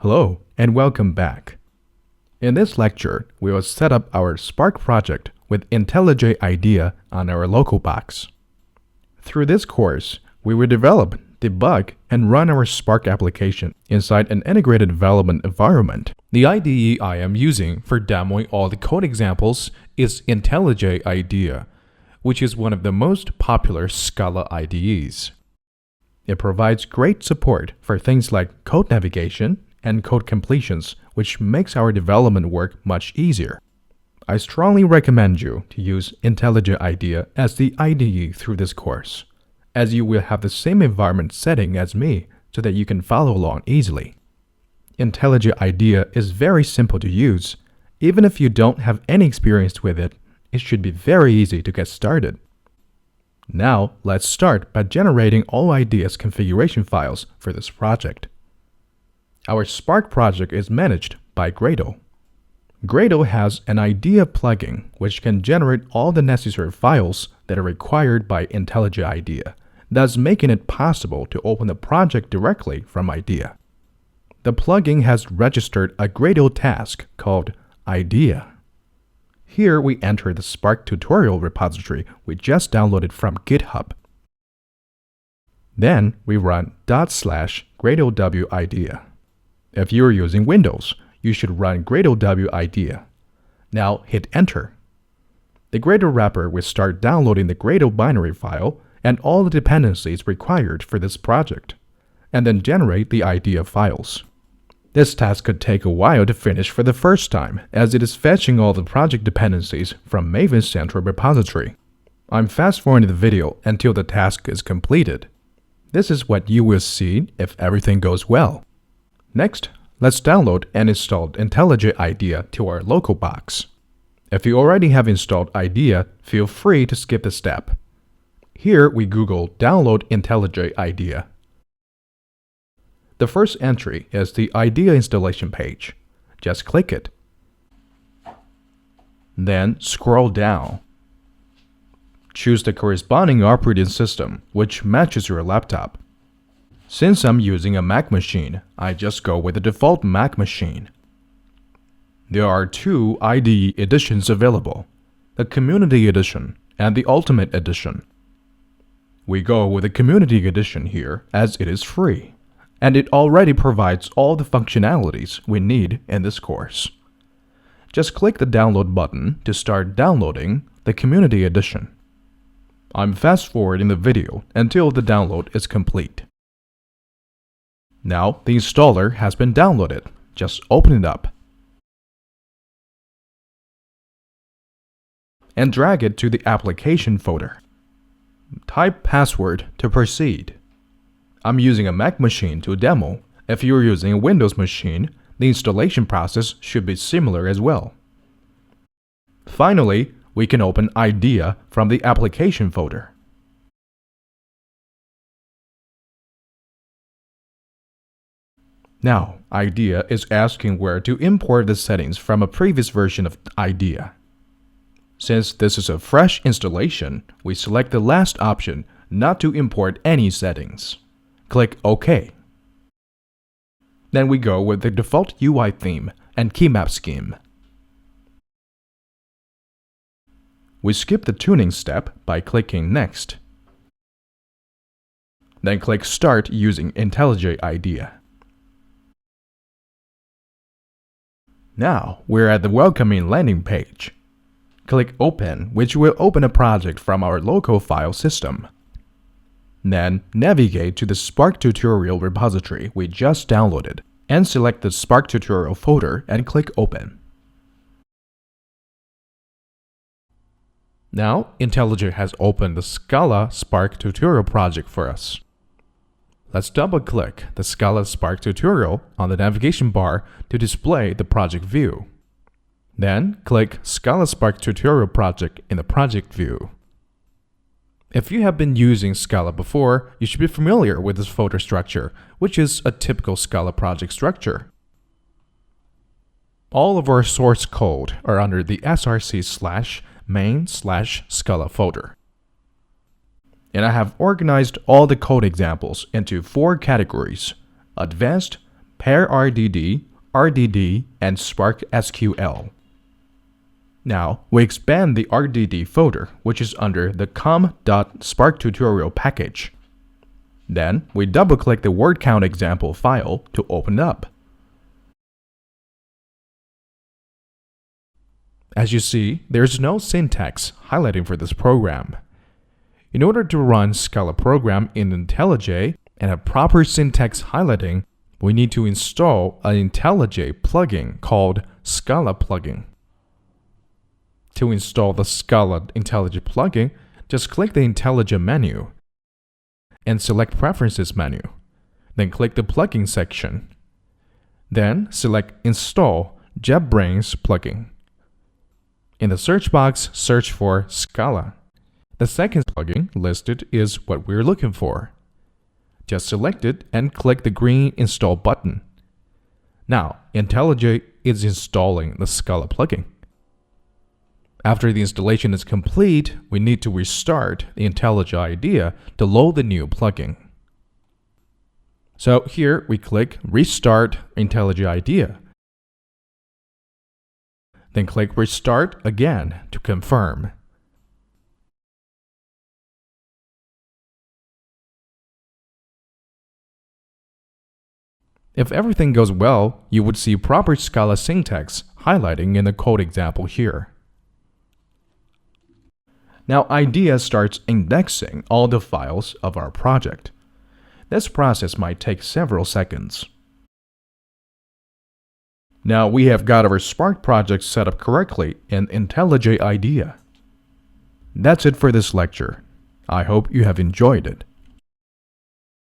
Hello and welcome back. In this lecture, we will set up our Spark project with IntelliJ IDEA on our local box. Through this course, we will develop, debug, and run our Spark application inside an integrated development environment. The IDE I am using for demoing all the code examples is IntelliJ IDEA, which is one of the most popular Scala IDEs. It provides great support for things like code navigation and code completions, which makes our development work much easier. I strongly recommend you to use IntelliJ IDEA as the IDE through this course, as you will have the same environment setting as me so that you can follow along easily. IntelliJ IDEA is very simple to use. Even if you don't have any experience with it, it should be very easy to get started. Now, let's start by generating all IDEA's configuration files for this project. Our Spark project is managed by Gradle. Gradle has an IDEA plugin which can generate all the necessary files that are required by IntelliJ IDEA, thus making it possible to open the project directly from IDEA. The plugin has registered a Gradle task called IDEA. Here we enter the Spark tutorial repository we just downloaded from GitHub. Then we run /gradle IDEA. If you are using Windows, you should run Gradle IDEA. Now hit Enter. The Gradle wrapper will start downloading the Gradle binary file and all the dependencies required for this project, and then generate the IDEA files. This task could take a while to finish for the first time, as it is fetching all the project dependencies from Maven's central repository. I'm fast-forwarding the video until the task is completed. This is what you will see if everything goes well. Next, let's download and install IntelliJ IDEA to our local box. If you already have installed IDEA, feel free to skip this step. Here we Google Download IntelliJ IDEA. The first entry is the IDEA installation page. Just click it. Then scroll down. Choose the corresponding operating system which matches your laptop. Since I'm using a Mac machine, I just go with the default Mac machine. There are two IDE editions available, the Community Edition and the Ultimate Edition. We go with the Community Edition here as it is free, and it already provides all the functionalities we need in this course. Just click the download button to start downloading the Community Edition. I'm fast-forwarding the video until the download is complete. Now the installer has been downloaded. Just open it up and drag it to the application folder. Type password to proceed. I'm using a Mac machine to demo. If you're using a Windows machine, the installation process should be similar as well. Finally, we can open IDEA from the application folder. Now, IDEA is asking where to import the settings from a previous version of IDEA. Since this is a fresh installation, we select the last option, not to import any settings. Click OK. Then we go with the default UI theme and keymap scheme. We skip the tuning step by clicking Next. Then click Start using IntelliJ IDEA. Now we're at the welcoming landing page. Click Open, which will open a project from our local file system. Then navigate to the Spark tutorial repository we just downloaded and select the Spark tutorial folder and click Open. Now IntelliJ has opened the Scala Spark tutorial project for us. Let's double-click the Scala Spark tutorial on the navigation bar to display the project view. Then click Scala Spark tutorial project in the project view. If you have been using Scala before, you should be familiar with this folder structure, which is a typical Scala project structure. All of our source code are under the src/main/Scala folder. And I have organized all the code examples into 4 categories: Advanced, pair RDD, RDD, and Spark SQL. Now, we expand the RDD folder, which is under the com.spark tutorial package. Then, we double-click the word count example file to open up. As you see, there's no syntax highlighting for this program. In order to run Scala program in IntelliJ and have proper syntax highlighting, we need to install an IntelliJ plugin called Scala plugin. To install the Scala IntelliJ plugin, just click the IntelliJ menu and select Preferences menu. Then click the Plugin section. Then select Install JetBrains plugin. In the search box, search for Scala. The second plugin listed is what we're looking for. Just select it and click the green Install button. Now, IntelliJ is installing the Scala plugin. After the installation is complete, we need to restart the IntelliJ IDEA to load the new plugin. So here we click Restart IntelliJ IDEA. Then click Restart again to confirm. If everything goes well, you would see proper Scala syntax highlighting in the code example here. Now IDEA starts indexing all the files of our project. This process might take several seconds. Now we have got our Spark project set up correctly in IntelliJ IDEA. That's it for this lecture. I hope you have enjoyed it.